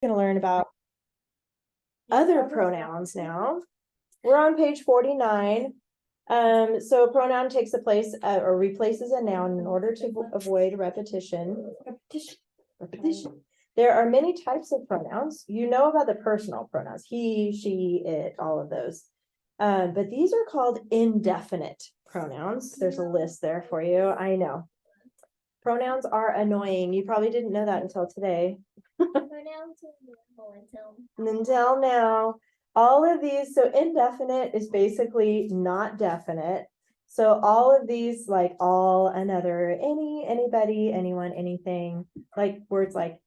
going to learn about other pronouns now. We're on page 49. So a pronoun takes the place or replaces a noun in order to avoid repetition. Repetition. There are many types of pronouns. You know about the personal pronouns, he, she, it, all of those. But these are called indefinite pronouns. There's a list there for you. I know. Pronouns are annoying. You probably didn't know that until today. Pronouns Until now. All of these, so indefinite is basically not definite. So all of these, like all, another, any, anybody, anyone, anything, like words like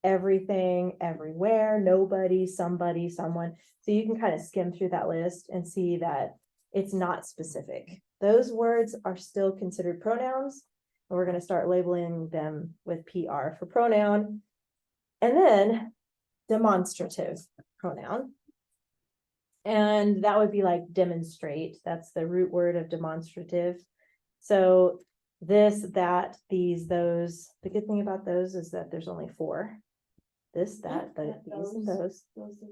everything, everywhere, nobody, somebody, someone. So you can kind of skim through that list and see that it's not specific. Those words are still considered pronouns. And we're going to start labeling them with PR for pronoun. And then demonstrative pronoun. And that would be like demonstrate. That's the root word of demonstrative. So this, that, these, those. The good thing about those is that there's only 4. This, that, these, and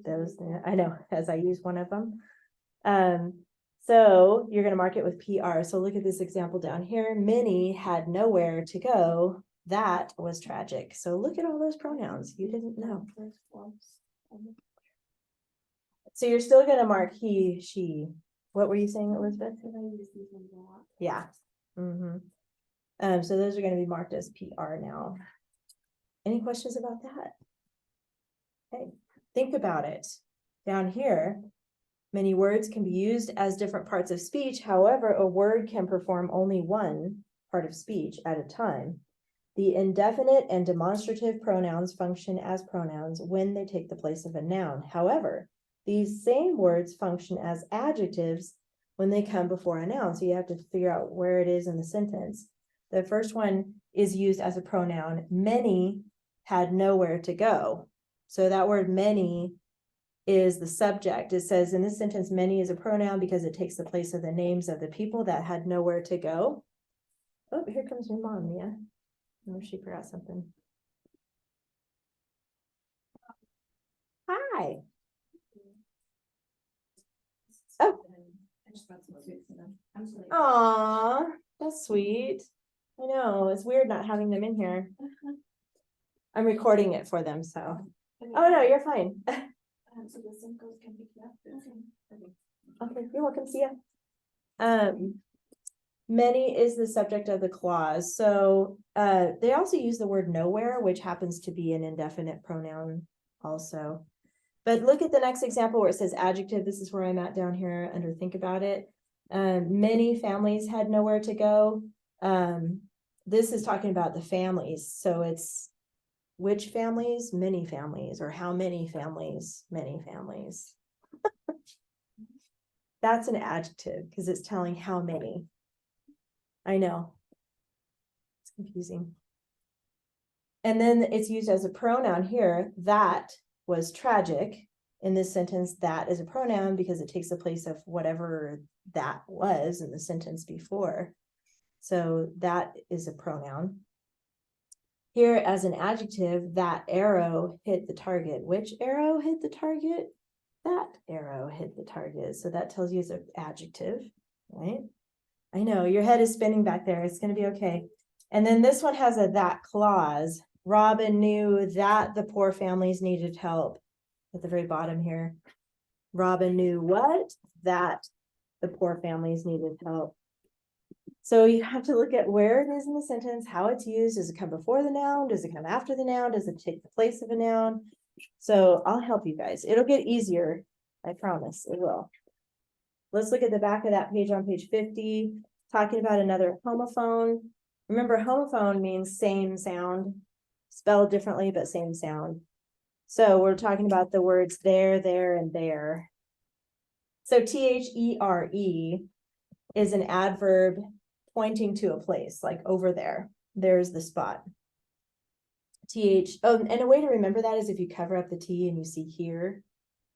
those. I know, as I use one of them. So you're going to mark it with PR. So look at this example down here. Minnie had nowhere to go. That was tragic. So look at all those pronouns you didn't know. So you're still going to mark he, she. What were you saying, Elizabeth? Yeah. So those are going to be marked as PR now. Any questions about that? Okay, think about it. Down here, many words can be used as different parts of speech. However, a word can perform only one part of speech at a time. The indefinite and demonstrative pronouns function as pronouns when they take the place of a noun. However, these same words function as adjectives when they come before a noun. So you have to figure out where it is in the sentence. The first one is used as a pronoun. Many had nowhere to go. So that word many is the subject. It says in this sentence, many is a pronoun because it takes the place of the names of the people that had nowhere to go. Oh, here comes your mom, Mia. I wonder if she forgot something. Hi. Oh. Aw, that's sweet. I know, it's weird not having them in here. I'm recording it for them, so. Oh, no, you're fine. So the Simcoes can pick you up. Okay, you're welcome. See ya. Many is the subject of the clause. So they also use the word nowhere, which happens to be an indefinite pronoun also. But look at the next example where it says adjective. This is where I'm at down here under think about it. Many families had nowhere to go. This is talking about the families. So it's which families? Many families. Or how many families? Many families. That's an adjective because it's telling how many. I know. It's confusing. And then it's used as a pronoun here. That was tragic. In this sentence, that is a pronoun because it takes the place of whatever that was in the sentence before. So that is a pronoun. Here as an adjective, that arrow hit the target. Which arrow hit the target? That arrow hit the target. So that tells you it's an adjective, right? I know your head is spinning back there. It's going to be okay. And then this one has a that clause. Robin knew that the poor families needed help at the very bottom here. Robin knew what? That the poor families needed help. So you have to look at where it is in the sentence, how it's used. Does it come before the noun? Does it come after the noun? Does it take the place of a noun? So I'll help you guys. It'll get easier. I promise it will. Let's look at the back of that page on page 50, talking about another homophone. Remember, homophone means same sound, spelled differently, but same sound. So we're talking about the words there, and there. So THERE is an adverb pointing to a place, like over there. There's the spot. Oh, and a way to remember that is if you cover up the T and you see here.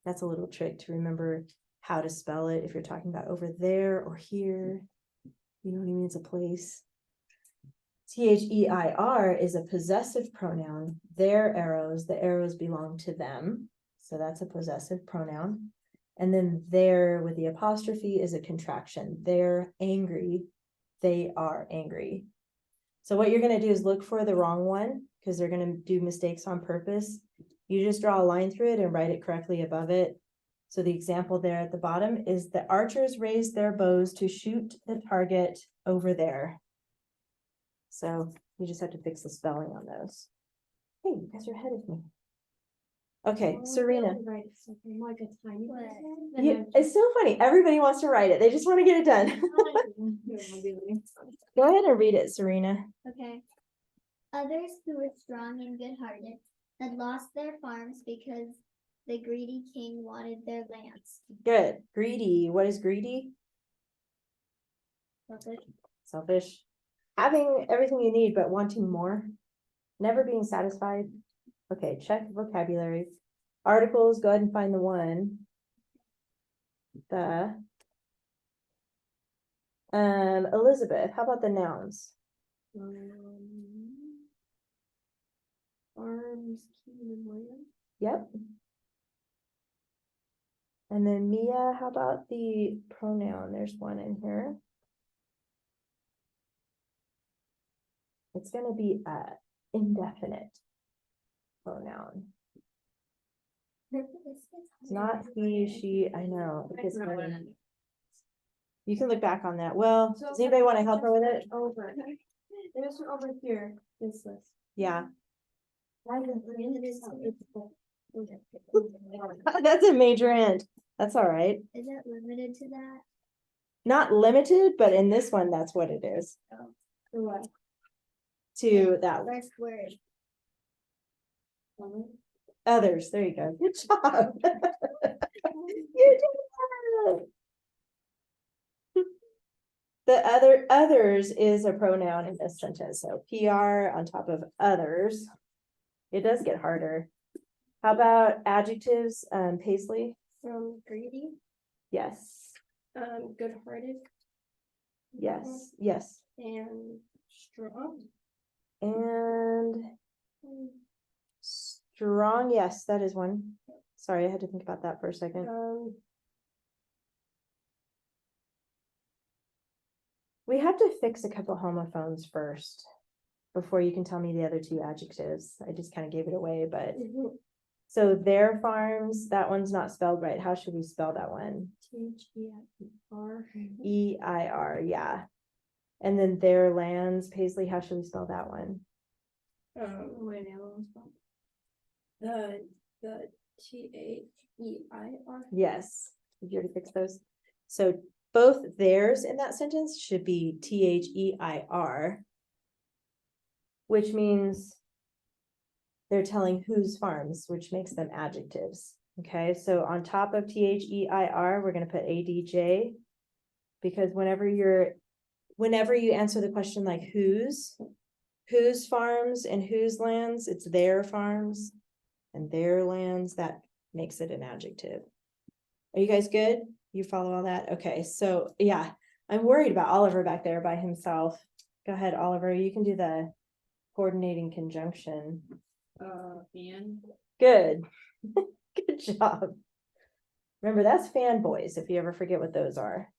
That's a little trick to remember how to spell it if you're talking about over there or here. You know what I mean? It's a place. THEIR is a possessive pronoun. Their arrows, the arrows belong to them. So that's a possessive pronoun. And then their with the apostrophe is a contraction. They're angry. They are angry. So what you're going to do is look for the wrong one because they're going to do mistakes on purpose. You just draw a line through it and write it correctly above it. So the example there at the bottom is the archers raised their bows to shoot the target over there. So you just have to fix the spelling on those. Hey, you guys are ahead of me. Okay, Serena. It's so funny. Everybody wants to write it. They just want to get it done. Go ahead and read it, Serena. Okay. Others who were strong and good-hearted had lost their farms because the greedy king wanted their lands. Good. Greedy. What is greedy? Selfish. Having everything you need, but wanting more. Never being satisfied. Okay, check vocabulary. Articles, go ahead and find the one. The. Elizabeth, how about the nouns? Arms, King and William. Yep. And then Mia, how about the pronoun? There's one in here. It's gonna be a indefinite pronoun. It's not he, she, I know. It gets funny. You can look back on that. Well, does anybody want to help her with it? Over. There's one over here, this list. Yeah. Why is it? That's a major hint. That's all right. Is it limited to that? Not limited, but in this one, that's what it is. For what? To that First word. others. There you go. Good job. You did it. The others is a pronoun in this sentence. So PR on top of others. It does get harder. How about adjectives, Paisley? From greedy, Yes. good-hearted. Yes. Yes. And strong. And strong. Yes, that is one. Sorry, I had to think about that for a second. We have to fix a couple homophones first before you can tell me the other two adjectives. I just kind of gave it away, but so their farms, that one's not spelled right. How should we spell that one? THEIR. EIR, yeah. And then their lands, Paisley, how should we spell that one? Wait, the other one's spelled. The THEIR. Yes. Did you already fix those? So both theirs in that sentence should be THEIR, which means they're telling whose farms, which makes them adjectives. Okay, so on top of THEIR, we're going to put ADJ, because whenever you answer the question like whose farms and whose lands, it's their farms and their lands. That makes it an adjective. Are you guys good? You follow all that? Okay, so yeah, I'm worried about Oliver back there by himself. Go ahead, Oliver. You can do the coordinating conjunction. And. Good. Good job. Remember, that's fanboys, if you ever forget what those are.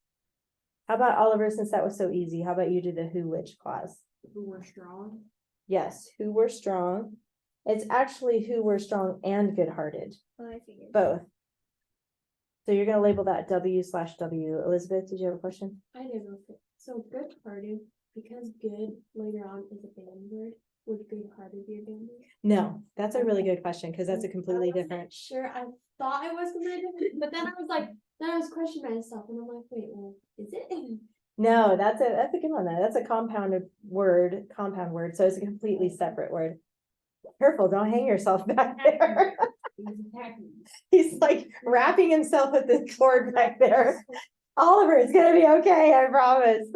How about Oliver, since that was so easy, how about you do the who, which clause? Who were strong. Yes, who were strong. It's actually who were strong and good-hearted, Oh, I figured. both. So you're gonna label that W/W. Elizabeth, did you have a question? I didn't know. So good-hearted, because good later on is a band word. Would good-hearted be a band word? No, that's a really good question, because that's a completely different. Sure, I thought it was completely different, but then I was questioning myself, and I'm like, wait, well, is it? No, that's a good one. That's a compound word, so it's a completely separate word. Careful, don't hang yourself back there. He's like wrapping himself with the cord back there. Oliver, it's gonna be okay, I promise.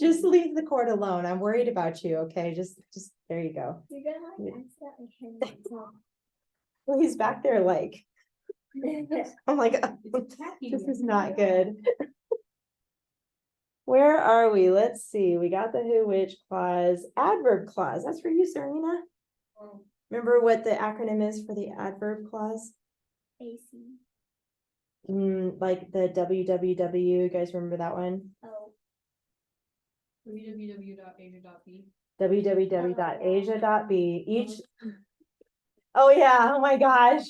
Just leave the cord alone. I'm worried about you, okay? Just there you go. You're gonna like accidentally hang yourself. Well, he's back there like, I'm like, this is not good. Where are we? Let's see. We got the who, which clause, adverb clause. That's for you, Serena. Remember what the acronym is for the adverb clause? AC. Like the www. You guys remember that one? Oh, www.asia.b. www.asia.b. Each. Oh yeah. Oh my gosh.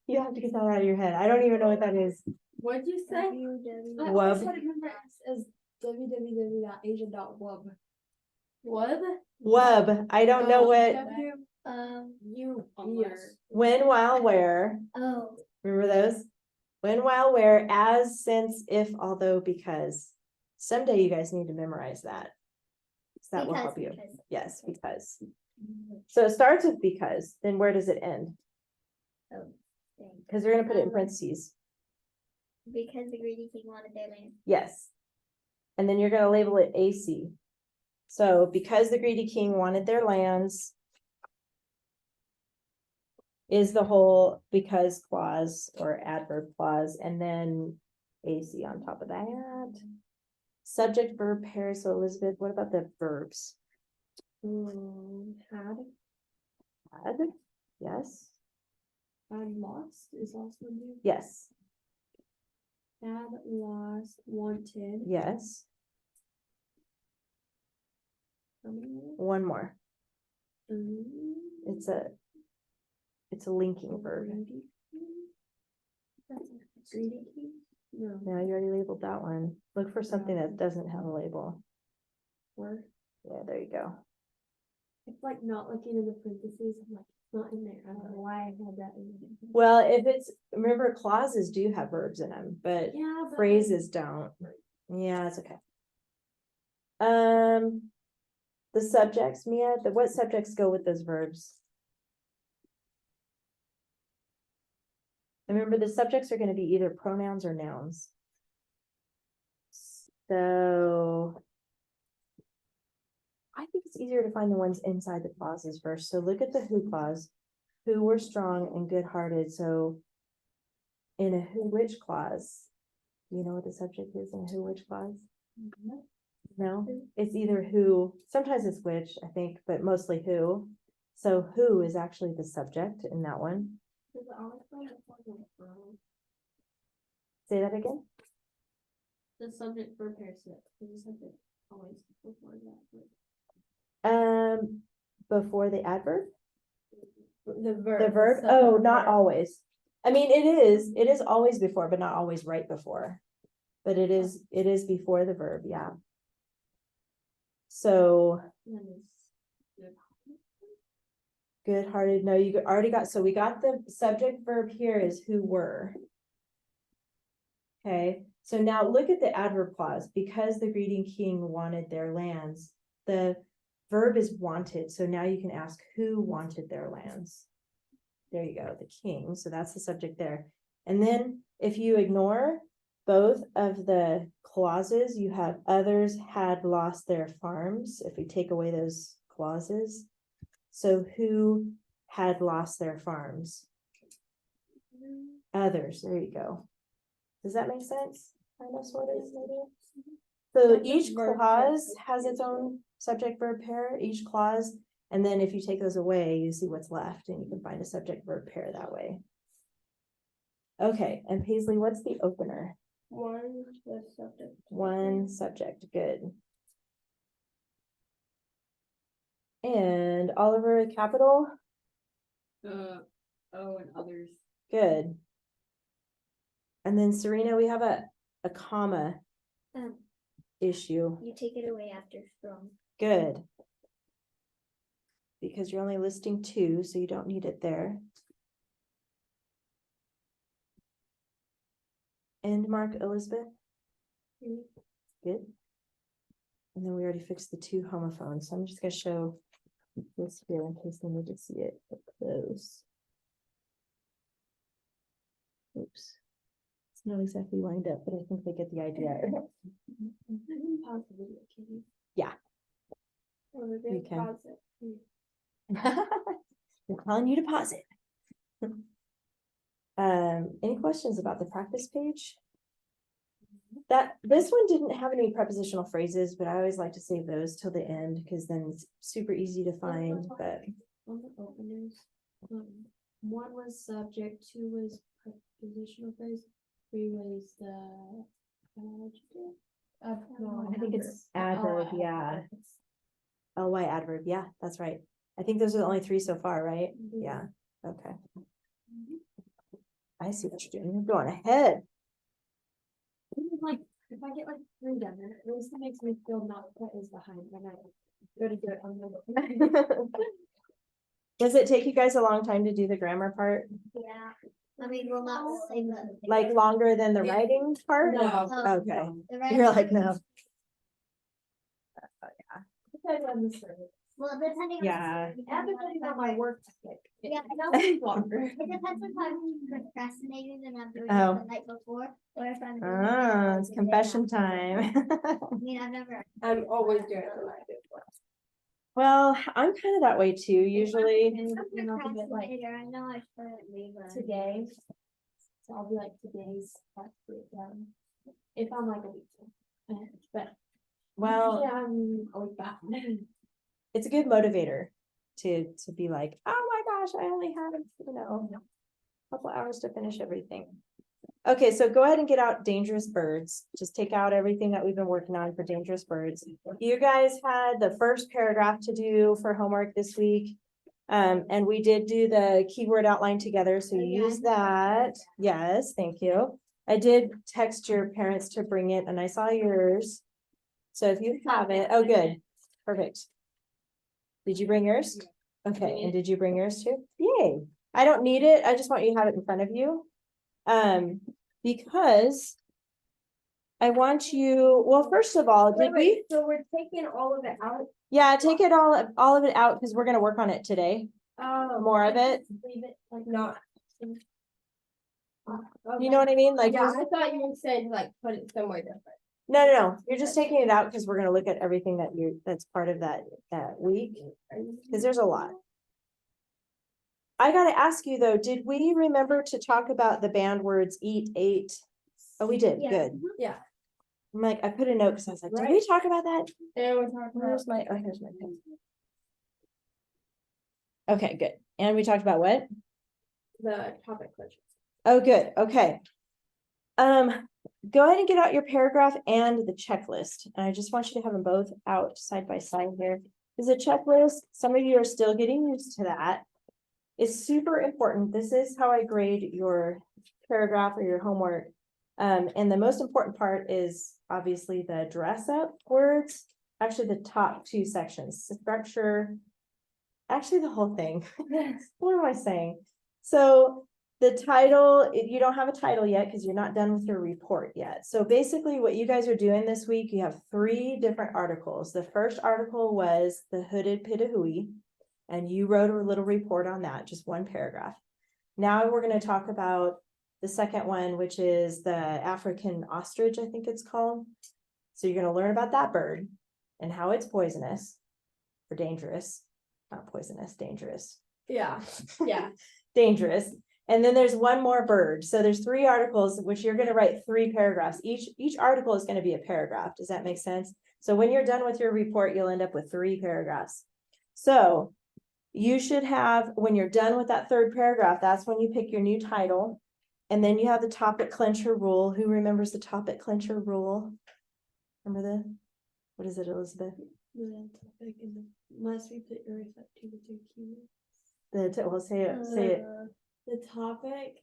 You have to get that out of your head. I don't even know what that is. What'd you say? www. I always had it memorized as www.asia.wub. Wub? Wub. I don't know what. You. When, while, where. Oh, Remember those? When, while, where, as, since, if, although, because. Someday you guys need to memorize that. So that will because, help you. because. Yes, because. So it starts with because, then where does it end? Oh, dang. Because we're gonna put it in parentheses. Because the greedy king wanted their land. Yes. And then you're gonna label it AC. So because the greedy king wanted their lands is the whole because clause or adverb clause, and then AC on top of that. Subject verb pair. So Elizabeth, what about the verbs? Had Had, yes, lost is also new. yes, Had lost, wanted. yes. How many more? One more. Mm, It's a linking verb. greedy king? Greedy king? No. Now you already labeled that one. Look for something that doesn't have a label. Word. Yeah, there you go. It's like not looking in the parentheses. I'm like, it's not in there. I don't know why I had that in there. Well, if it's, remember clauses do have verbs in them, but Yeah, but phrases don't. Yeah, it's okay. The subjects, Mia, what subjects go with those verbs? Remember, the subjects are going to be either pronouns or nouns. So I think it's easier to find the ones inside the clauses first. So look at the who clause. Who were strong and good-hearted. So in a who which clause, do you know what the subject is in a who which clause? No, it's either who, sometimes it's which, I think, but mostly who. So who is actually the subject in that one. Does it always go before the verb? Say that again. The subject verb pair slip. Does the subject always before that verb? Before the adverb? The verb. The verb? Oh, not always. I mean, it is always before, but not always right before. But it is before the verb, yeah. So good-hearted, no, you already got, so we got the subject verb here is who were. Okay, so now look at the adverb clause. Because the greedy king wanted their lands, the verb is wanted. So now you can ask who wanted their lands. There you go, the king. So that's the subject there. And then if you ignore both of the clauses, you have others had lost their farms. If we take away those clauses. So who had lost their farms? Others, there you go. Does that make sense? Kind of, sort of, maybe? So Subject each verb clause pair. has its own subject verb pair, each clause. And then if you take those away, you see what's left and you can find a subject verb pair that way. Okay, and Paisley, what's the opener? One the subject. One subject, good. And Oliver, capital, Oh, and others. good. And then Serena, we have a comma issue, You take it away after strong. good. Because you're only listing two, so you don't need it there. End mark, Elizabeth, good. And then we already fixed the two homophones, so I'm just gonna show this here in case they need to see it up close. Oops. It's not exactly lined up, but I think they get the idea. Pause the video, can you? Yeah. Or maybe You can. pause it. They're calling you to pause it. Any questions about the practice page? This one didn't have any prepositional phrases, but I always like to save those till the end, because then it's super easy to find, but. On the openers, one was subject, two was prepositional phrase, three was the, what'd you do? I think it's adverb, yeah. LY adverb, yeah, that's right. I think those are the only three so far, right? Yeah, okay. I see what you're doing. You're going ahead. Like, if I get like 3 done, then at least it makes me feel not quite as behind when I go to do it on the. Does it take you guys a long time to do the grammar part? Yeah. I mean, well, not the same. but- Like longer than the writing part? No. Okay, The you're writing- like, no. Depends on the service. Well, depending. on the Yeah. service, And depending on my work ethic. Yeah, I know. It's longer. It depends if I'm procrastinating and I'm doing Oh. it the night before, or if I'm doing Ah, it it's the day confession after. time. I mean, I've never. I'm always doing it the night before. Well, I'm kind of that way too, usually. And, I'm you know, I'll give it like procrastinator, I know I shouldn't be, but. today. So I'll be like today's practically done. If I'm like a week. But. Well, Yeah, I'm a week back. it's a good motivator to be like, oh my gosh, I only have, a couple hours to finish everything. Okay, so go ahead and get out dangerous birds. Just take out everything that we've been working on for dangerous birds. You guys had the first paragraph to do for homework this week. And we did do the keyword outline together, so you Yeah, I use did that. that. Yes, thank you. I did text your parents to bring it and I saw yours. So if you have it, oh, good, perfect. Did you bring yours? Okay, and did you bring yours too? Yay. I don't need it. I just want you to have it in front of you. Because I want you, well, first of all, did we? So we're taking all of it out? Yeah, take it all of it out because we're gonna work on it today. Oh. More of it. Leave it like not. You know what I mean? Like, Yeah, just- I thought you said like put it somewhere different. no, you're just taking it out because we're gonna look at everything that's part of that week, because there's a lot. I gotta ask you though, did we remember to talk about the banned words eat, ate? Oh, we did, Yeah. good. Yeah. I'm like, I put a note because I was like, did we Right. talk about that? And we're talking about Where's my, oh, here's my pen. Okay, good. And we talked about what? the topic questions. Oh, good, okay. Go ahead and get out your paragraph and the checklist. And I just want you to have them both out side by side here. Because the checklist, some of you are still getting used to that. It's super important. This is how I grade your paragraph or your homework. And the most important part is obviously the dress up words, actually the top 2 sections, structure, actually the whole thing. What am I saying? So the title, you don't have a title yet because you're not done with your report yet. So basically what you guys are doing this week, you have 3 different articles. The first article was the hooded pitahui, and you wrote a little report on that, just 1 paragraph. Now we're going to talk about the second one, which is the African ostrich, I think it's called. So you're going to learn about that bird and how it's poisonous or dangerous. Not poisonous, dangerous. Yeah, yeah. Dangerous. And then there's 1 more bird. So there's 3 articles, which you're going to write 3 paragraphs. Each article is going to be a paragraph. Does that make sense? So when you're done with your report, you'll end up with 3 paragraphs. So you should have, when you're done with that 3rd paragraph, that's when you pick your new title. And then you have the topic clincher rule. Who remembers the topic clincher rule? Remember what is it, Elizabeth? The topic is unless we put your effective with your keywords. Well, say it. The topic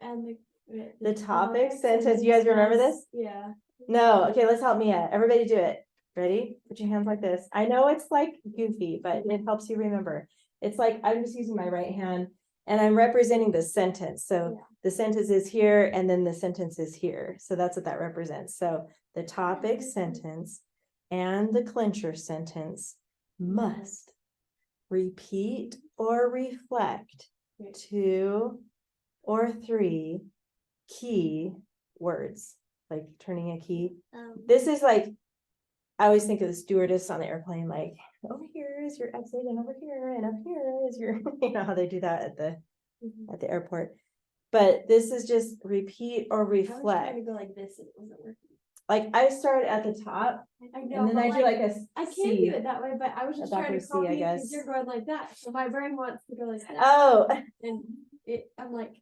and The topic context sentence. and You guys remember discuss- this? Yeah. No, okay, let's help Mia. Everybody do it. Ready? Put your hands like this. I know it's like goofy, but it helps you remember. It's like, I'm just using my right hand and I'm representing the sentence. So Yeah. the sentence is here and then the sentence is here. So that's what that represents. So the topic sentence and the clincher sentence must repeat or reflect 2 or 3 key words, like turning a key. This is like, I always think of the stewardess on the airplane, like over here is your exit and over here and up here is your, you know how they do that at the airport. But this is just repeat or I was trying reflect. to go like this, it wasn't working. like I start at the top I know, and then but I do like a I can C. do it that way, but I was A just trying backward to C, I copy it guess. because you're going like that. So my brain wants to go like that. Oh, And I'm like,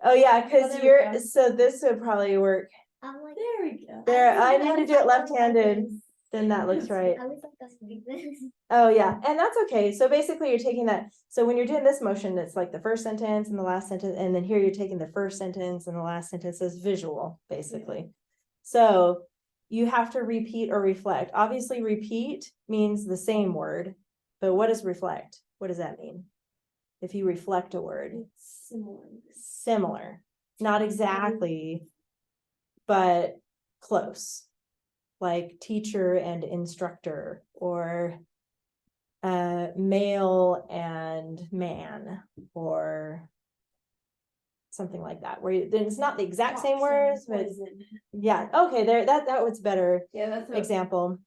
oh yeah, because there we you're, go. so this would probably work. I'm like, there we go. There, think I that need to was do it like the left-handed, letters. then that looks right. I was like, that's like this. Oh, yeah, and that's okay. So basically you're taking that, so when you're doing this motion, it's like the first sentence and the last sentence, and then here you're taking the first sentence and the last sentence as visual, basically. So you have to repeat or reflect. Obviously, repeat means the same word, but what does reflect? What does that mean? If you reflect a word, It's similar. similar, not exactly, but close. Like teacher and instructor, or male and man, or something like that, where then it's not the exact same Toxin, words, but poison. yeah, okay, there, that was better Yeah, that's what. example.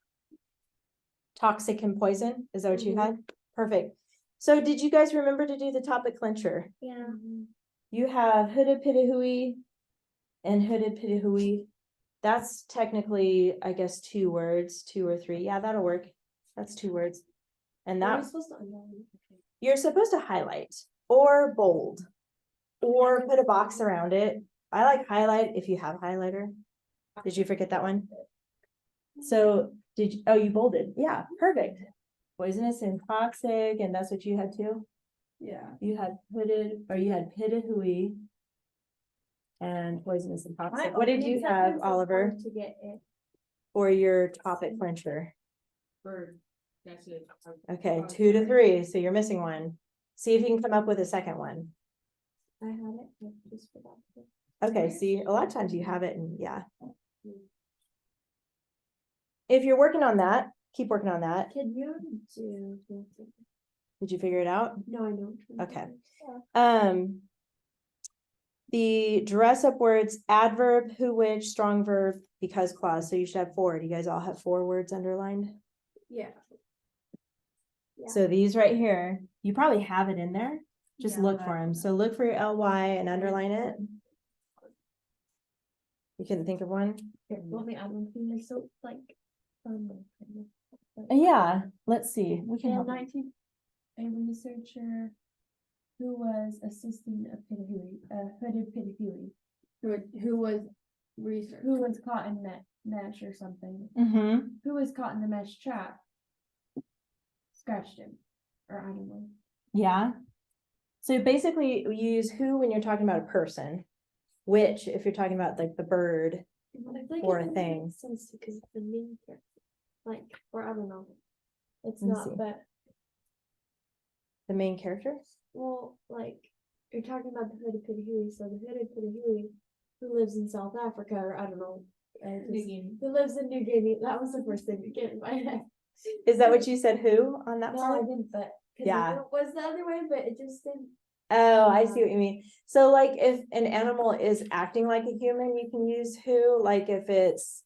Toxic and poison, is that what you Mhm. had? Perfect. So did you guys remember to do the topic clincher? Yeah. Mhm. You have hooded pitahooey and hooded pitahooey. That's technically, I guess, 2 words, 2 or 3. Yeah, that'll work. That's 2 words. And Are we that supposed to underline it? you're supposed to highlight or bold or put a box around it. I like highlight if you have a highlighter. Did you forget that one? So did you, oh, you bolded. Yeah, perfect. Poisonous and toxic, and that's what you had too? Yeah. You had hooded, or you had pitahooey and poisonous and toxic. What did you have, Oliver, To get it. for your topic clincher? Bird. That's it. Okay, 2 to 3, so you're missing one. See if you can come up with a second one. I had it, but just forgot. it. Okay, see, a lot of times you have it and yeah. If you're working on that, keep working on that. Can you do? Did you figure it out? No, I don't. Okay. The dress up words, adverb, who, which, strong verb, because clause, so you should have 4. Do you guys all have 4 words underlined? Yeah. Yeah. So these right here, you probably have it in there. Just Yeah, look but for I them. don't So look for your LY and underline it. You couldn't think of one? Let me add one thing. They're so like. Yeah, let's see. We can In help. 19, a researcher who was assisting a hooded pitahooey, who was caught in mesh or something, Mm-hmm. who was caught in the mesh trap, scratched him, or I don't know. Yeah. So basically you use who when you're talking about a person, which if you're talking about like the bird I feel like or it a doesn't thing. make sense because it's the main character, like, or I don't know. It's Let me not, see. but The main character? well, like you're talking about the hooded pitahooey, so the hooded pitahooey who lives in South Africa, or I don't know, New Guinea. who lives in New Guinea. That was the first thing that came in my head. Is that what you said, who on that No, part? I didn't, but Yeah. it was the other way, but it just didn't. Oh, I see what you mean. So like if an animal is acting like a human, you can use who, like if it's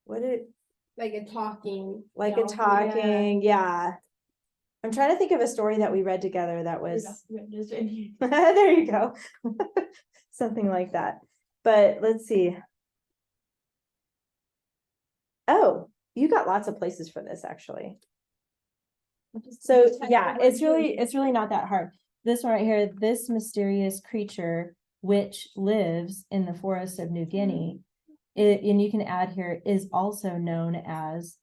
what it Like a talking. like a talking, yeah. I'm trying to think of a story that we read together that was there you go. Something like that. But let's see. Oh, you got lots of places for this actually. So yeah, it's really not that hard. This one right here, this mysterious creature which lives in the forests of New Guinea, and you can add here is also known as,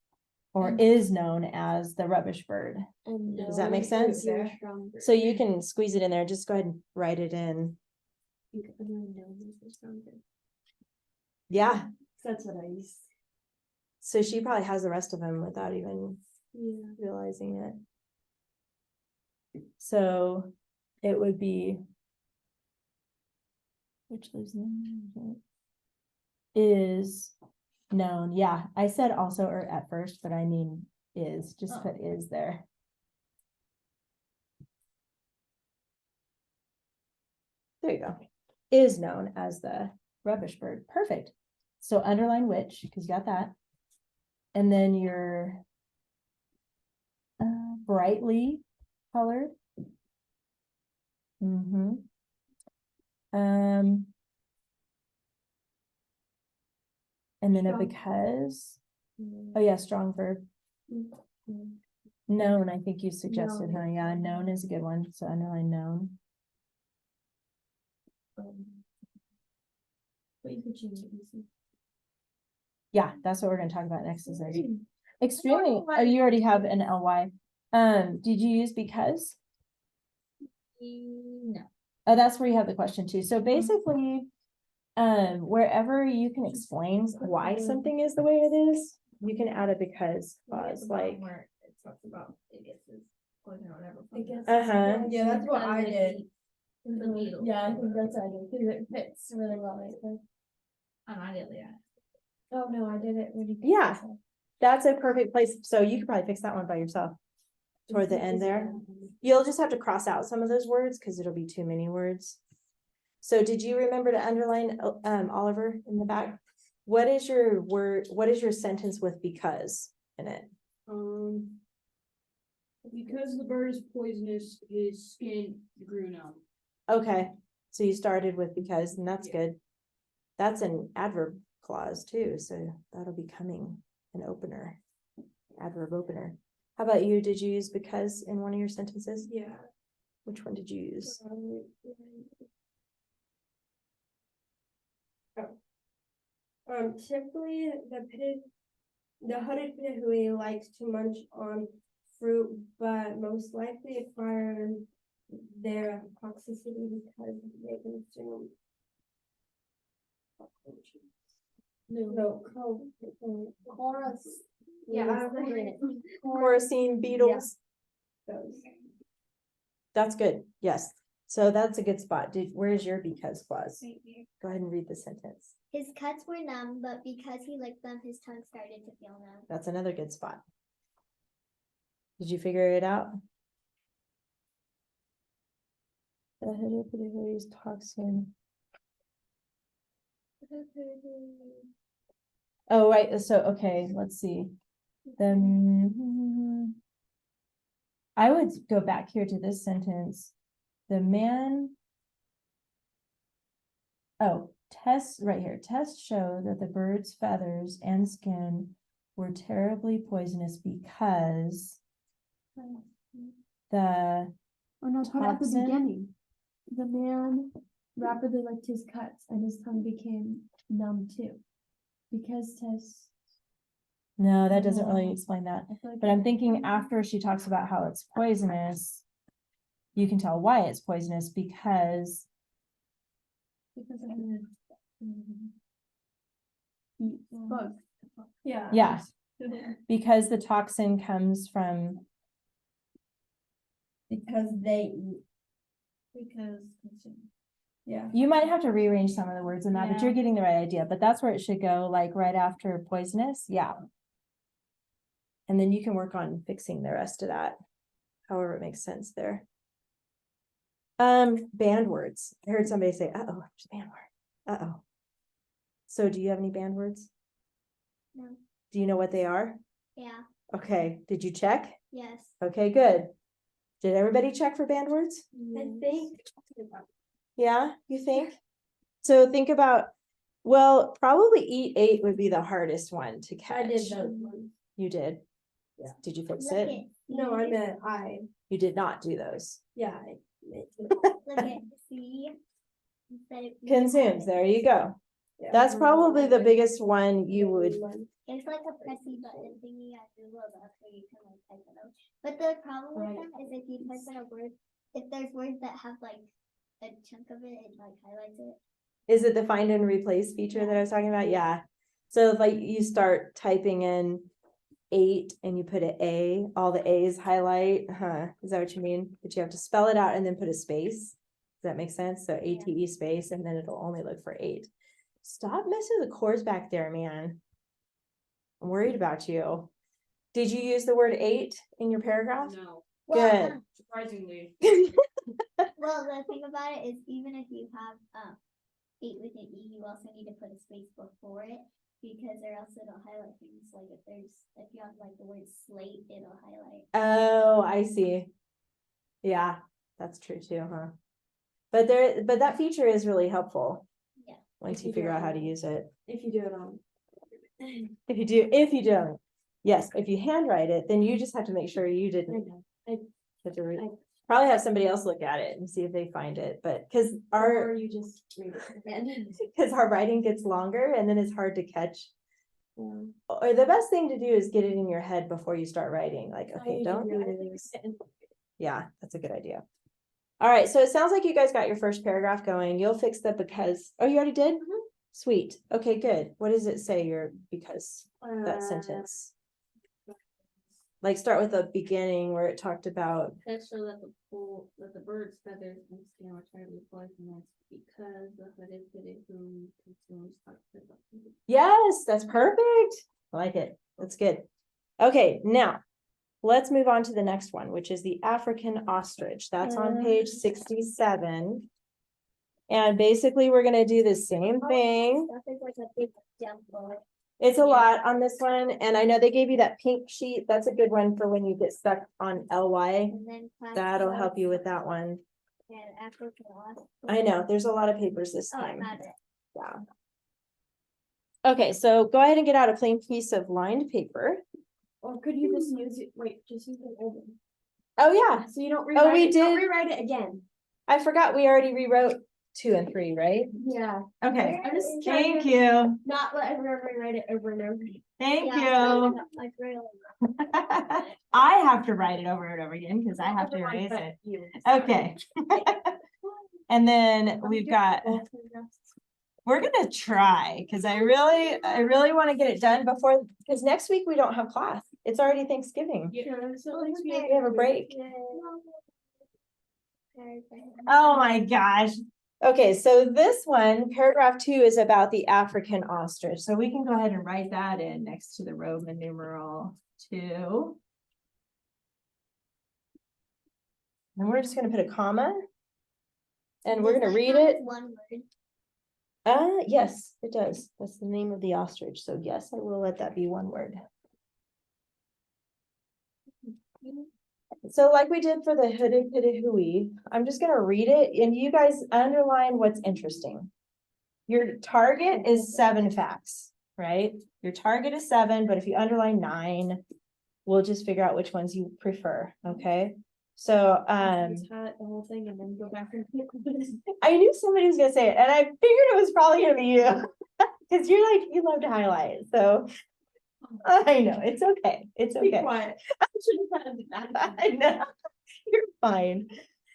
or is known as the rubbish bird. Does that make sense? So you can squeeze it in there. Just go ahead and write it in. Yeah. That's what I used. So she probably has the rest of them without even Yeah. realizing it. So it would be which lives in is known. Yeah, I said also or at first, but I mean is, just put is there. There you go. Is known as the rubbish bird. Perfect. So underline which, because you got that. And then your brightly colored. Mm-hmm. And then a Strong. because, oh yeah, strong verb. Known, I think you suggested, huh? Yeah, known is a good one, so underline known. But you could change it easy. Yeah, that's what we're gonna talk about next, is it? Extremely, oh, you already have an ly. Did you use because? No. Oh, that's where you have the question too. So basically, wherever you can explain why something is the way it is, you can add a because clause, like. Where it talks about it gets this poison or whatever. Uh-huh. Yeah, that's what I did. In the needle. Yeah, I think that's what I did, because it fits really well right there. And I did, yeah. Oh, no, I did it really. Yeah. That's a perfect place. So you could probably fix that one by yourself. Toward the end there. You'll just have to cross out some of those words because it'll be too many words. So did you remember to underline Oliver in the back? What is your word? What is your sentence with because in it? Because the bird is poisonous, his skin grew numb. Okay, so you started with because, and that's Yeah. good. That's an adverb clause too, so that'll be coming an opener, adverb opener. How about you? Did you use because in one of your sentences? Yeah. Which one did you use? Typically the hooded pitahui likes to munch on fruit, but most likely acquire their toxicity because they consume. No, chorus. Yeah. Chorusine beetles. Those. That's good. Yes. So that's a good spot. Where's your because clause? Right here. Go ahead and read the sentence. His cuts were numb, but because he licked them, his tongue started to feel numb. That's another good spot. Did you figure it out? The hooded pitahui's toxin. Oh, right. So, okay, let's see. I would go back here to this sentence. The man. Oh, tests right here. Tests show that the bird's feathers and skin were terribly poisonous because the Oh no, put it at the toxin? beginning. The man rapidly licked his cuts and his tongue became numb too. Because tests. no, that doesn't really No. explain that. I feel like But I'm thinking after she talks about how it's poisonous, you can tell why it's poisonous because because of the bug. Yeah. Yeah. because the toxin comes from, Because they eat. Because. Yeah. you might have to rearrange some of the words in that, but Yeah. you're getting the right idea, but that's where it should go, like right after poisonous, yeah. And then you can work on fixing the rest of that, however it makes sense there. Banned words. I heard somebody say, uh-oh, there's a banned word. Uh-oh. So do you have any banned words? No. Do you know what they are? Yeah. Okay, did you check? Yes. Okay, good. Did everybody check for banned words? I think. Yeah, you think? So think about, well, probably ate would be the hardest one to catch. I did those ones. You did? Yeah. Did you fix Look it? at. No, I meant You did not do those. yeah. Look at see. Instead of Consumes, there you go. Yeah. That's probably the biggest one you would, It's like a pressy button thingy at Google that's where you can like type it out. But the problem with Right. that is if you type in a word, if there's words that have like a chunk of it, it like highlights it. is it the find and replace feature that I was talking about? Yeah. So if like you start typing in 8 and you put an A, all the A's highlight, is that what you mean? But you have to spell it out and then put a space. Does that make sense? So ATE space, and then it'll only look for 8. Stop messing with the chords back there, man. I'm worried about you. Did you use the word 8 in your paragraph? No, Good. surprisingly. Well, the thing about it is even if you have 8 with an E, you also need to put a space before it because or else it'll highlight things like if you have like the word slate, it'll highlight. Oh, I see. Yeah, that's true too, huh? But that feature is really helpful. Yeah. Once If you you do figure it out how to on- use it. If you do it on If you don't, yes, if you handwrite it, then you just have to make sure you didn't. Have to probably have somebody else look at it and see if they find it, but because Or our, you just read it again. because our writing gets longer and then it's hard to catch. Yeah. Or the best thing to do is get it in your head before you start writing, like, I okay, usually don't do do it this. and- Yeah, that's a good idea. All right, so it sounds like you guys got your first paragraph going. You'll fix the because, oh, you already did? Sweet. Okay, good. What does it say your because that sentence? Like start with the beginning where it talked about, That show that the bird's feathers and skin are terribly poisonous because the hooded who consumes toxic. yes, that's perfect. I like it. That's good. Okay, now let's move on to the next one, which is the African ostrich. That's on page 67. And basically, we're gonna do the same thing. That is like a big jumbo. It's a lot on this one, and I know they gave you that pink sheet. That's a good one for when you get stuck on LY. And then. That'll help you with that one. And African ostrich. I know, there's a lot of papers this Oh, I time. got it. Yeah. Okay, so go ahead and get out a plain piece of lined paper. Or could you just use it, just use the old one? Oh, yeah, So you don't Oh, we don't did. rewrite it again. I forgot we already rewrote 2 and 3, right? Yeah. Okay, I'm just trying thank to you. not let everyone rewrite it over and over. Thank Yeah, you. Like really. I have to write it over and over again because I have to erase it. Okay. And then we've got, we're gonna try, because I really want to get it done before, because next week we don't have class. It's already Thanksgiving. We have a break. Oh my gosh. Okay, so this one, paragraph 2 is about the African ostrich. So we can go ahead and write that in next to the Roman numeral 2. And we're just gonna put a comma. And we're gonna read it. One word. Yes, it does. That's the name of the ostrich. So yes, I will let that be one word. So like we did for the hooded hui, I'm just gonna read it and you guys underline what's interesting. Your target is 7 facts, right? Your target is 7, but if you underline 9, we'll just figure out which ones you prefer, okay? So, Just highlight the whole thing and then go back and click on it. I knew somebody was gonna say it, and I figured it was probably gonna be you. Cause you're like, you love to highlight, so. I know, it's okay, it's Be okay. quiet. I should have done that. I know, you're fine.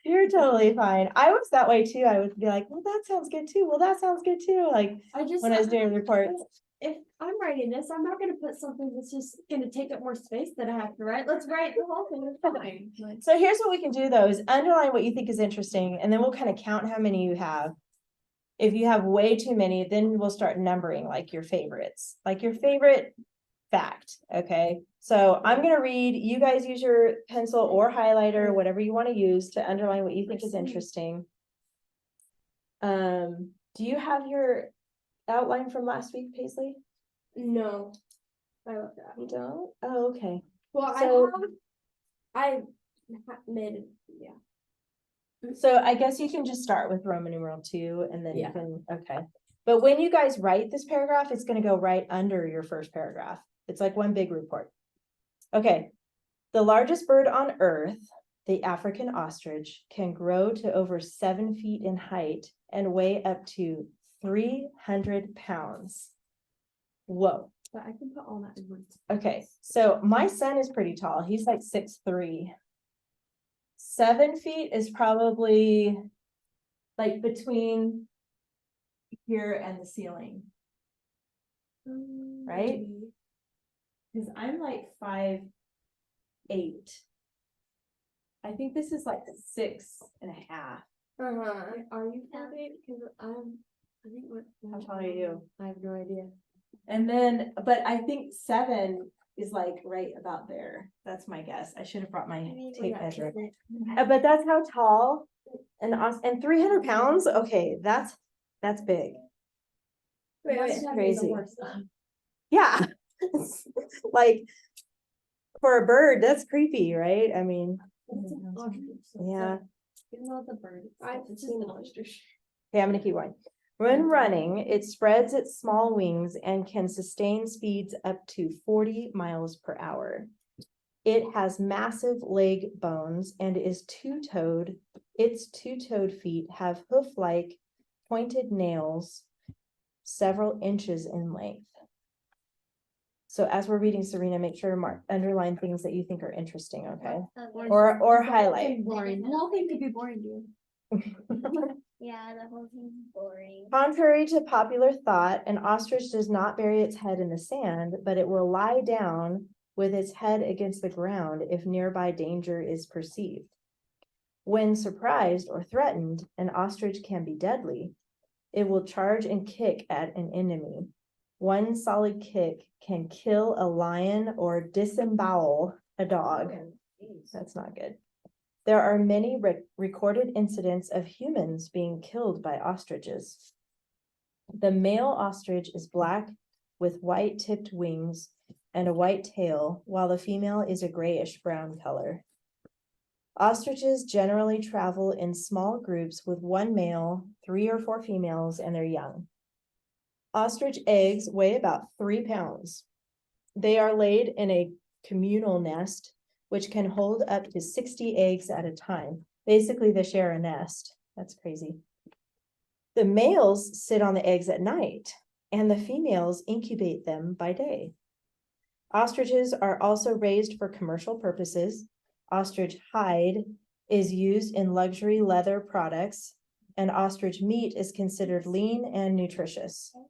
You're totally fine. I was that way too. I would be like, well, that sounds good too. Well, that sounds good too. Like I just. when I was doing reports. If I'm writing this, I'm not gonna put something that's just gonna take up more space that I have to write. Let's write the whole thing. It's fine. Like, So here's what we can do though, is underline what you think is interesting, and then we'll kind of count how many you have. If you have way too many, then we'll start numbering like your favorites, like your favorite fact, okay? So I'm gonna read, you guys use your pencil or highlighter, whatever you want to use to underline what you think is interesting. Do you have your outline from last week, Paisley? No. I love that. You don't? Oh, okay. Well, So- I made it, yeah. So I guess you can just start with Roman numeral 2 and then you Yeah. can, okay. But when you guys write this paragraph, it's gonna go right under your first paragraph. It's like one big report. Okay. The largest bird on earth, the African ostrich, can grow to over 7 feet in height and weigh up to 300 pounds. Whoa. but I can put all that in one. Okay, so my son is pretty tall. He's like 6'3". 7 feet is probably like between here and the ceiling, right? Because I'm like 5'8". I think this is like 6.5. Uh-huh. Are you 5'8"? Because I think what. How tall are you? I have no idea. And then, but I think 7 is like right about there. That's my guess. I should have brought my tape measure. But that's how tall and 300 pounds. Okay, that's big. Wait, That's wait. crazy. Yeah. Like for a bird, that's creepy, right? I mean, yeah. Even though it's a bird. I've It's just seen an one. ostrich. Okay, I'm gonna keep going. When running, it spreads its small wings and can sustain speeds up to 40 miles per hour. It has massive leg bones and is two-toed. Its two-toed feet have hoof-like pointed nails several inches in length. So as we're reading, Serena, make sure to underline things that you think are interesting, okay? Okay. Or highlight. Boring. The whole thing could be boring, dude. Yeah, the whole thing's boring. Contrary to popular thought, an ostrich does not bury its head in the sand, but it will lie down with its head against the ground if nearby danger is perceived. When surprised or threatened, an ostrich can be deadly. It will charge and kick at an enemy. One solid kick can kill a lion or disembowel a dog. That's not good. There are many recorded incidents of humans being killed by ostriches. The male ostrich is black with white tipped wings and a white tail, while the female is a grayish brown color. Ostriches generally travel in small groups with one male, 3 or 4 females, and their young. Ostrich eggs weigh about 3 pounds. They are laid in a communal nest, which can hold up to 60 eggs at a time. Basically, they share a nest. That's crazy. The males sit on the eggs at night, and the females incubate them by day. Ostriches are also raised for commercial purposes. Ostrich hide is used in luxury leather products, and ostrich meat is considered lean and nutritious. 10.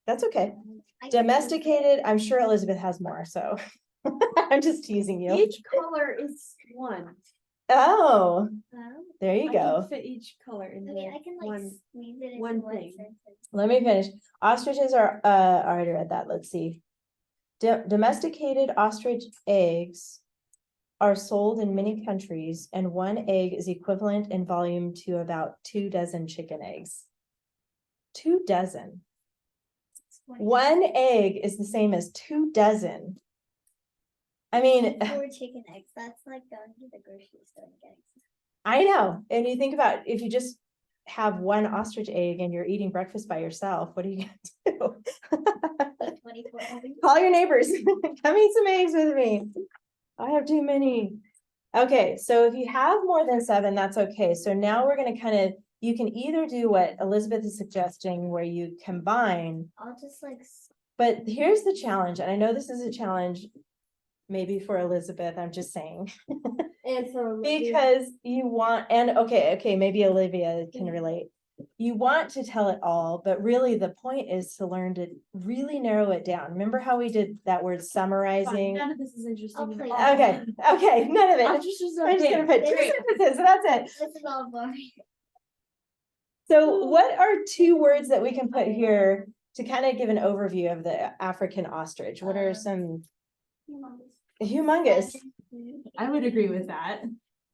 That's okay. I can Domesticated, I'm sure Elizabeth has more, so I'm just teasing you. Each color is one. Oh, Oh, there you I can go. fit each color in I mean, I can like one. squeeze it into one one thing. sentence. Let me finish. Ostriches are, I already read that. Let's see. Domesticated ostrich eggs are sold in many countries, and one egg is equivalent in volume to about 2 dozen chicken eggs. 2 dozen. One egg is the same as 2 dozen. I mean, 4 chicken eggs. That's like going to the grocery store and getting some. I know. And you think about if you just have one ostrich egg and you're eating breakfast by yourself, what are you gonna do? 24 eggs. Call your neighbors. Come eat some eggs with me. I have too many. Okay, so if you have more than 7, that's okay. So now we're gonna kind of, you can either do what Elizabeth is suggesting where you combine, I'll just like but here's the challenge, and I know this is a challenge maybe for Elizabeth, I'm just saying. And for Because you want, and okay, maybe Olivia can relate. You want to tell it all, but really the point is to learn to really narrow it down. Remember how we did that word summarizing? none of this is interesting. I'll at play all. Okay, none of it. Ostriches are I'm just gonna big. put 2 Great. sentences, so that's it. this is all boring. So what are 2 words that we can put here to kind of give an overview of the African ostrich? What are some? Humongous. I would agree with that.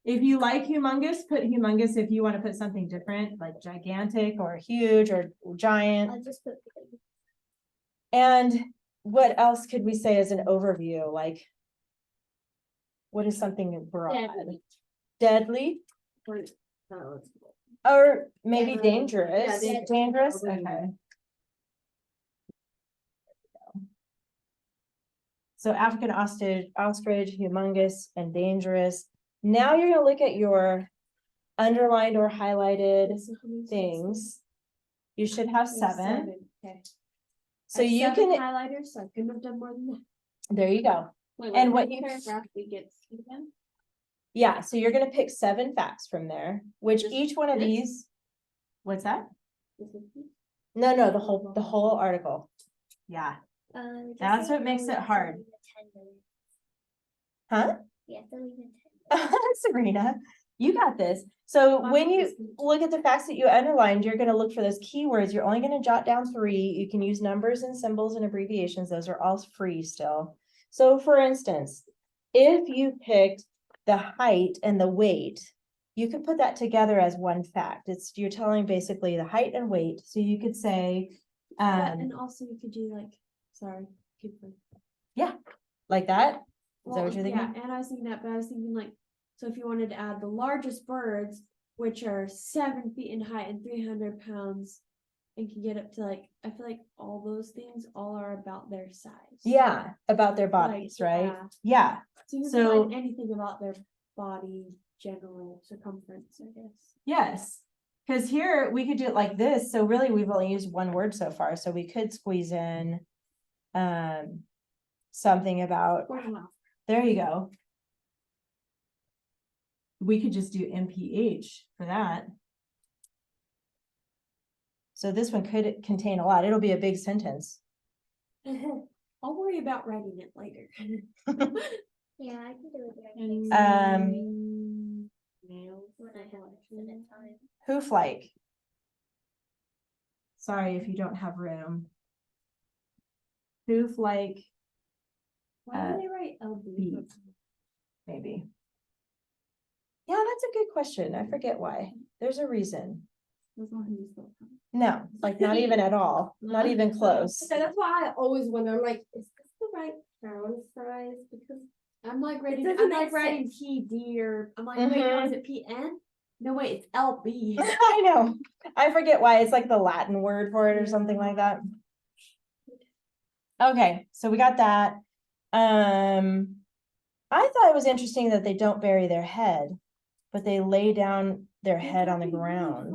If you like humongous, put humongous. If you want to put something different, like gigantic or huge or giant. I'll just put big. And what else could we say as an overview? Like, what is something broad? Deadly, or maybe Yeah, dangerous. yeah, Dangerous, probably. okay. So African ostrich, humongous, and dangerous. Now you're gonna look at your underlined or highlighted things. You should have 7. Okay. So you 7 can, highlighters, so I couldn't have done more than that. there you go. Wait, And what you- paragraph we get again? Yeah, so you're gonna pick 7 facts from there, which Just each one of this? these. What's that? This is- No, the whole article. Yeah, Just That's so what you makes know, it we have to hard. leave it 10 minutes. huh? We have to leave it 10 minutes. Sabrina, you got this. So when you look at the facts that you underlined, you're gonna look for those keywords. You're only gonna jot down 3. You can use numbers and symbols and abbreviations. Those are all free still. So for instance, if you picked the height and the weight, you could put that together as one fact. You're telling basically the height and weight. So you could say, And also you could do like, sorry, keep going. like that. Is that Well, what you're yeah, thinking? and I was thinking that, but I was thinking like, so if you wanted to add the largest birds, which are 7 feet in height and 300 pounds, and can get up to like, I feel like all those things all are about their size. Yeah, about their Like, bodies, right? yeah. Yeah, So you can So- find anything about their body general circumference, I guess. yes. Cause here we could do it like this. So really, we've only used one word so far, so we could squeeze in. Something about, there you go. We could just do MPH for that. So this one could contain a lot. It'll be a big sentence. I'll worry about writing it later. Yeah, I can do it during Males. when I have infinite time. Hoof like. Sorry if you don't have room. Hoof like, Why do they write LB? beat. maybe. Yeah, that's a good question. I forget why. There's a reason. As long as you still come. No, like not even at all, not even close. So that's why I always wonder, I'm like, is this the right pound size? Because I'm like writing, doesn't I'm make like writing sense. PD or I'm like, wait, no, is it PN? No, wait, it's LB. I know. I forget why. It's like the Latin word for it or something like that. Okay, so we got that. I thought it was interesting that they don't bury their head, but they lay down their head on the ground.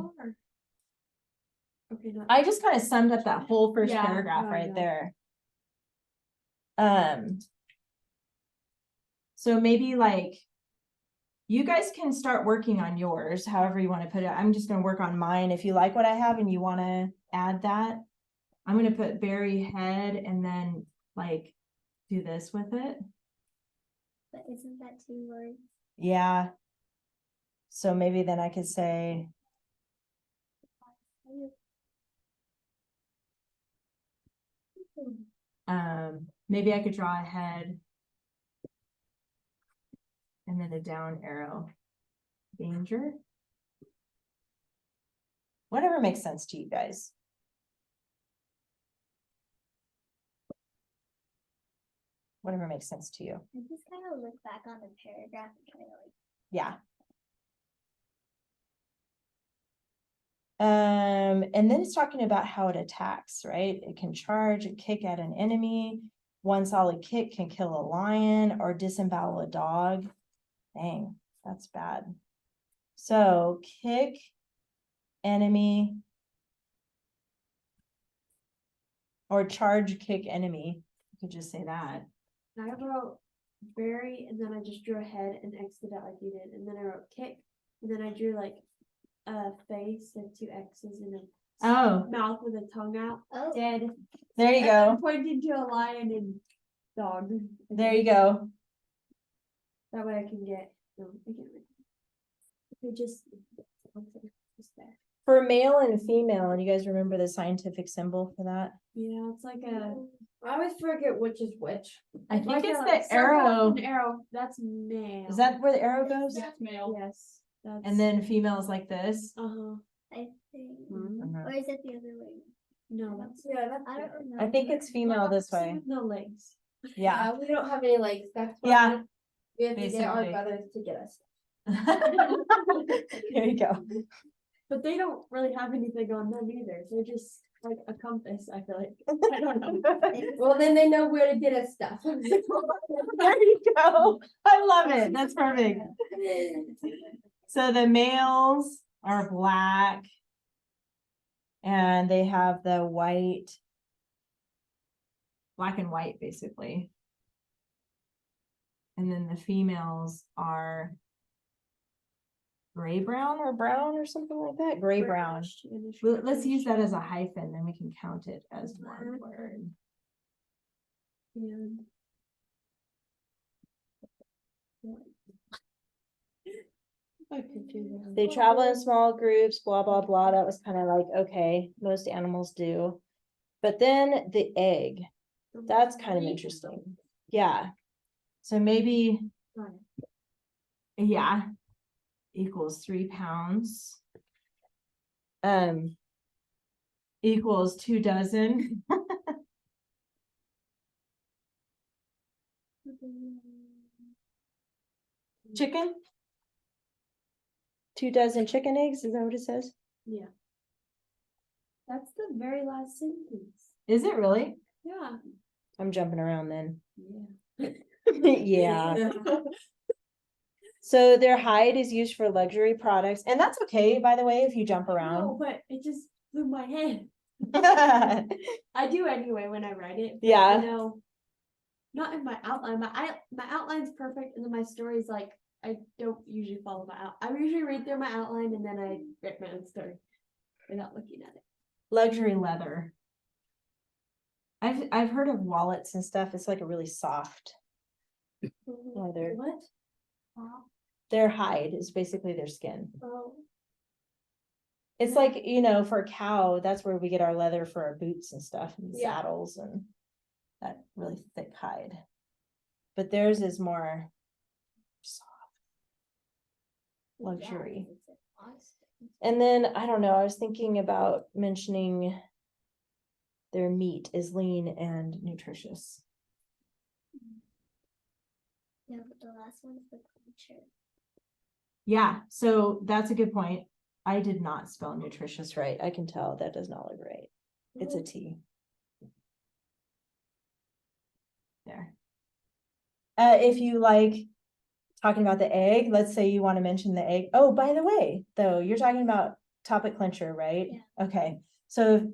Okay, not. I just kind of summed up that whole first Yeah, paragraph oh, right yeah. there. So maybe like, you guys can start working on yours, however you want to put it. I'm just gonna work on mine. If you like what I have and you want to add that, I'm gonna put bury head and then like do this with it. But isn't that 2 words? Yeah. So maybe then I could say, maybe I could draw a head and then a down arrow. Danger. Whatever makes sense to you guys. Whatever makes sense to you. I just kind of look back on the paragraph and try to like. Yeah. And then it's talking about how it attacks, right? It can charge and kick at an enemy. One solid kick can kill a lion or disembowel a dog. Dang, that's bad. So kick, enemy, or charge, kick, enemy. You could just say that. I wrote bury and then I just drew a head and X'd it out like you did. And then I wrote kick and then I drew like a face and 2 X's and a Oh, mouth with a tongue out. Oh, Dead. there you And go. then pointing to a lion and dog. There you go. That way I can get, no, I can't read. Okay, just there. For male and female, and you guys remember the scientific symbol for that? Yeah, it's like a. I always forget which is which. I think like it's a the circle arrow. with an arrow. That's male. Is that where the arrow goes? That's male. Yes. That's. And then female is like this. Uh-huh. I think. Mhm. Or is it the other way? No, that's. Yeah, that's. I don't remember. I think it's female this way. With no legs. Yeah. We don't have any legs, that's why. Yeah. We have to get our Basically. brothers to get us. There you go. But they don't really have anything on them either. They're just like a compass, I feel like. I don't know. Well, then they know where to get us stuff. There you go. I love it. That's perfect. So the males are black. And they have the white. Black and white, basically. And then the females are gray brown or brown or something like that. Gray brown. Let's use that as a hyphen, then we can count it as one word. And. I could do that. They travel in small groups, blah, blah, blah. That was kind of like, okay, most animals do. But then the egg, that's kind of interesting. Yeah. So maybe, yeah, equals 3 pounds. Equals 2 dozen. Chicken? 2 dozen chicken eggs, is that what it says? Yeah. That's the very last sentence. Is it really? Yeah. I'm jumping around then. Yeah. Yeah. So their hide is used for luxury products, and that's okay, by the way, if you jump No, around. but it just blew my head. I do anyway when I write it. But, Yeah. You know, not in my outline. My outline's perfect, and then my story's like I don't usually follow my out. I usually read through my outline and then I write my own story without looking at it. Luxury leather. I've heard of wallets and stuff. It's like a really soft leather. What? Their hide is basically their skin. Oh, It's like, you know, for a cow, that's where we get our leather for our boots and stuff and Yeah. saddles and that really thick hide. But theirs is more soft, luxury. And then, I don't know, I was thinking about mentioning their meat is lean and nutritious. Yeah, but the last one's the culture. Yeah, so that's a good point. I did not spell nutritious right. I can tell that does not look right. It's a T. There. If you like talking about the egg, let's say you want to mention the egg. Oh, by the way, though, you're talking about topic clincher, right? Yeah. Okay, so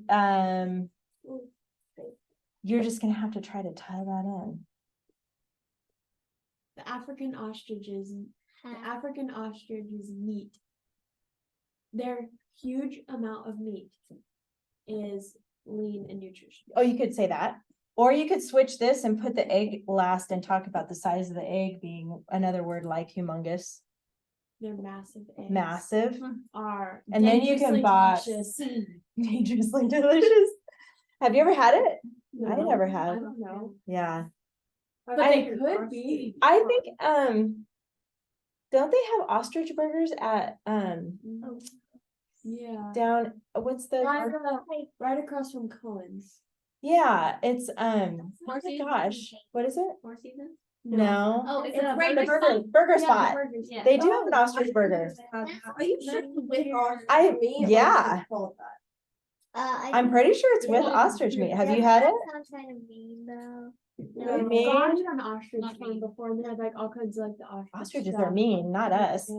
you're just gonna have to try to tie that in. the African ostriches meat. Their huge amount of meat is lean and nutritious. Oh, you could say that. Or you could switch this and put the egg last and talk about the size of the egg being another word like humongous. They're massive eggs. Massive. Are And then you can dangerously buy- delicious. Dangerously delicious. Have you ever had it? I No, never I have. don't know. Yeah. But I- they could be. I think don't they have ostrich burgers at Yeah. down what's the Right across from Cohen's. yeah, it's Four oh my Seasons. gosh, what is it? Four Seasons? No. Oh, it's It's a right The burger burger, spot. burger Yeah, the spot. burgers. Yeah. They do have an ostrich burger. Are you sure it's with ostrich I- meat? or yeah. is it called that? I'm pretty sure it's with Yeah. ostrich meat. Have you had it? That sounds kind of mean though. No. I've Mean? gone to an ostrich Not farm mean. before and they had like all kinds of like the ostrich. Ostriches stuff. are mean, not us. They're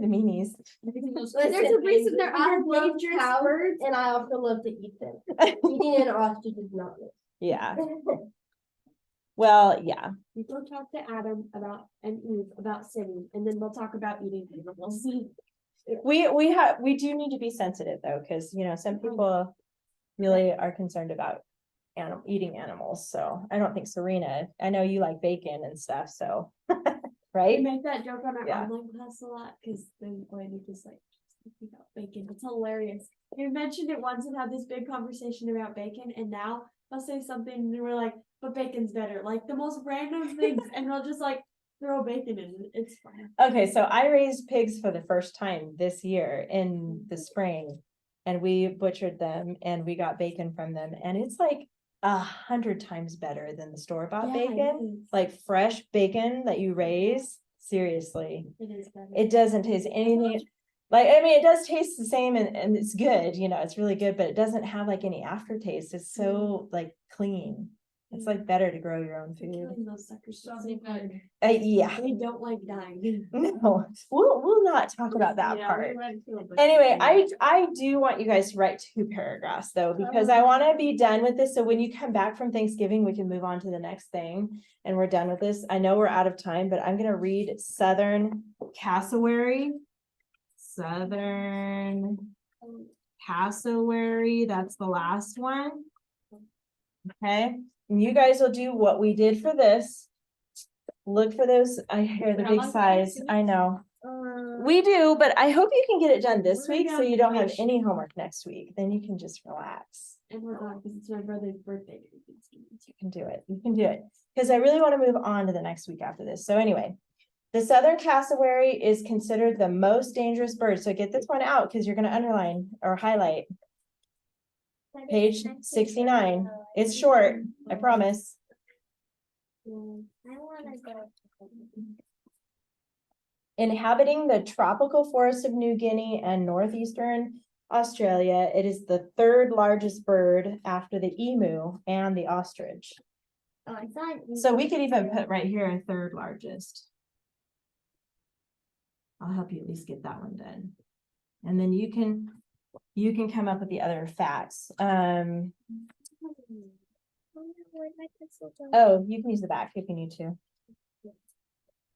the meanies. There's a reason they're dangerous birds. and I also love to eat them. Eating an ostrich is not good. Yeah. Well, yeah. You go talk to Adam about and Eve about sitting, and then we'll talk about eating animals. We do need to be sensitive though, because you know, some people really are concerned about eating animals. So I don't think Serena, I know you like bacon and stuff, so We right? make that joke on our Yeah. online class a lot because then Glenn just like talking about bacon. It's hilarious. We mentioned it once and had this big conversation about bacon, and now I'll say something and we're like, but bacon's better. Like the most random things, and we'll just like throw bacon in it. It's fun. Okay, so I raised pigs for the first time this year in the spring. And we butchered them and we got bacon from them, and it's like 100 times better than the store-bought Yeah, it bacon. is. Like fresh bacon that you raise, seriously. It is better. It doesn't taste anything. Like, I mean, it does taste the same and it's good, you know, it's really good, but it doesn't have like any aftertaste. It's so like clean. It's like better to grow your own We're food. killing those suckers so hard. Yeah, They don't like dying. no, we'll not talk about that Yeah, part. we went to a bunch Anyway, of I do want you guys to write 2 paragraphs though, because I want to be done with this. So when you come back from Thanksgiving, we can move on to the next thing and we're done with this. I know we're out of time, but I'm going to read Southern Cassowary. Southern Cassowary, that's the last one. Okay, and you guys will do what we did for this. Look for those, I hear the big size, I know. We do, but I hope you can get it done this We're week, gonna so go you on don't have vacation. any homework next week, then you can just relax. And we're gone because it's my brother's birthday. during Thanksgiving. You can do it, you can do it, because I really want to move on to the next week after this, so anyway. The Southern Cassowary is considered the most dangerous bird, so get this one out, because you're gonna underline or highlight. Page 69, it's short, I promise. I wanna go. Inhabiting the tropical forests of New Guinea and northeastern Australia, it is the third largest bird after the emu and the ostrich. Oh, I saw it. So we could even put right here third largest. I'll help you at least get that one done. And then you can come up with the other facts. Oh, you can use the back if you need to.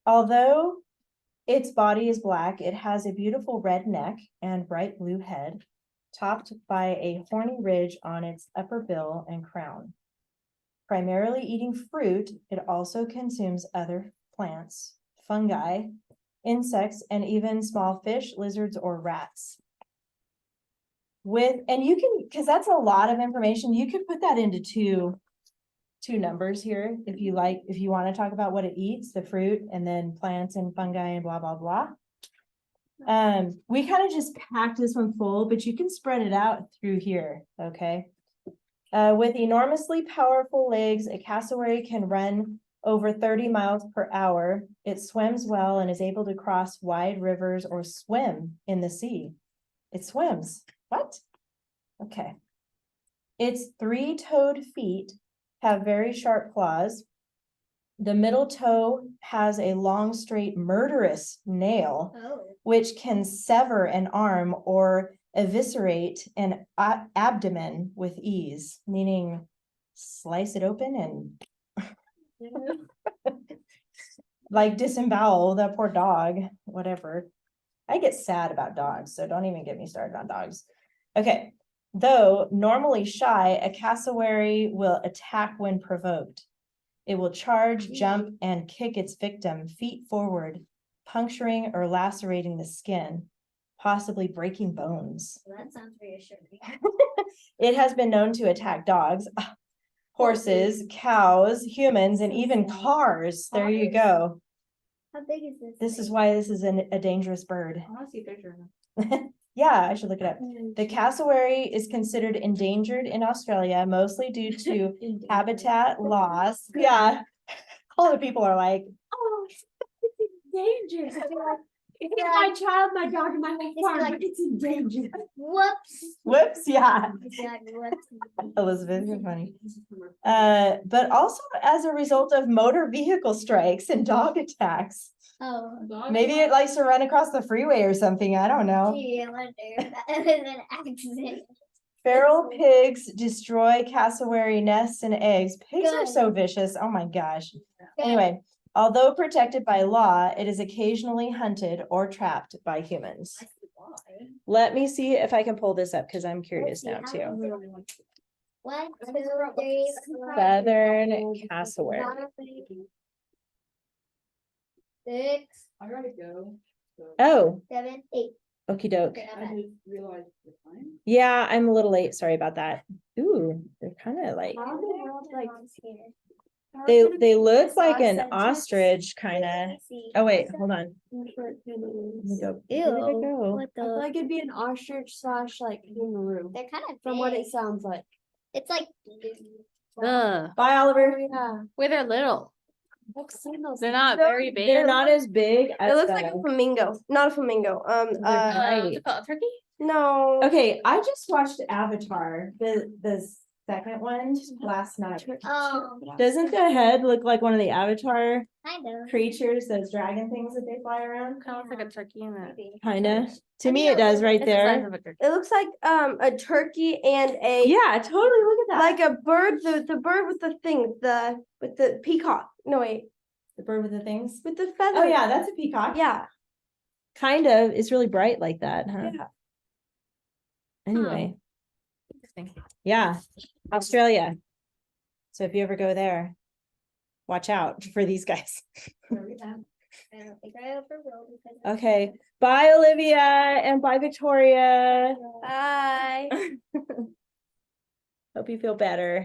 Although its body is black, it has a beautiful red neck and bright blue head, topped by a horny ridge on its upper bill and crown. Primarily eating fruit, it also consumes other plants, fungi, insects, and even small fish, lizards, or rats. And you can, because that's a lot of information, you could put that into two numbers here if you like, if you want to talk about what it eats, the fruit, and then plants and fungi and blah, blah, blah. We kind of just packed this one full, but you can spread it out through here, okay? With enormously powerful legs, a cassowary can run over 30 miles per hour. It swims well and is able to cross wide rivers or swim in the sea. It swims. What? Okay. Its three-toed feet have very sharp claws. The middle toe has a long, straight, murderous nail, which can sever an arm or eviscerate an abdomen with ease, meaning slice it open and like disembowel the poor dog, whatever. I get sad about dogs, so don't even get me started on dogs. Okay, though normally shy, a cassowary will attack when provoked. It will charge, jump, and kick its victim feet forward, puncturing or lacerating the skin, possibly breaking bones. Well, that sounds reassuring. It has been known to attack dogs, horses, cows, humans, and even cars. There you go. How big is this? This is why this is a dangerous bird. I wanna see a picture. Yeah, I should look it up. The cassowary is considered endangered in Australia, mostly due to habitat loss. Yeah. All the people are like, Oh, it's dangerous. I feel like it's my child, my dog, and my whole farm, like- but it's endangered. Whoops. whoops, yeah. Yeah, whoops. Elizabeth, you're funny. But also as a result of motor vehicle strikes and dog attacks. Oh, Maybe it likes to run across the freeway or something. I don't know. gee, I wonder if that was an accident. Feral pigs destroy cassowary nests and eggs. Pigs are Good. so vicious. Oh my gosh. Anyway, although protected by law, it is occasionally hunted or trapped by humans. I see why. Let me see if I can pull this up because I'm curious now Let's see, too. 1, 2, 3, 4, Southern cassowary. 6, I gotta go. So Oh, 7, 8. okie doke. Okay, I just realized the time. Yeah, I'm a little late. Sorry about that. Ooh, they're kind of like, How in the world, like, here. how are they gonna they make look this like our an sentence? ostrich kind of. Oh wait, hold on. Let me go. Where did it go? I feel like it'd be an ostrich slash like kangaroo, They're kind of from what big. it sounds like. It's like Ugh, Bye, Oliver. Yeah. where they're little. I've seen those. They're not No, very big. They're not as big It as looks like a flamingo, not a flamingo. They're What's right. it called? Turkey? No. Okay, I just watched Avatar, the second one last night. Oh, Doesn't the head look like one of the Avatar kind of. creatures, those dragon things that they fly around? Kind of looks like a turkey in that. Maybe. Kinda. To I me, mean, it does right It's the size there. of a turkey. It looks like a turkey and a Yeah, totally. Look at that. like a bird. The bird with the thing. With the peacock. No wait, The bird with the things. with the feather. Oh yeah, that's a peacock. Yeah. Kind of. It's really bright like that, huh? Yeah. Anyway, Interesting. yeah, Australia. So if you ever go there, watch out for these guys. I don't think I ever will because. Okay, bye Olivia and bye Victoria. Bye. Hope you feel better.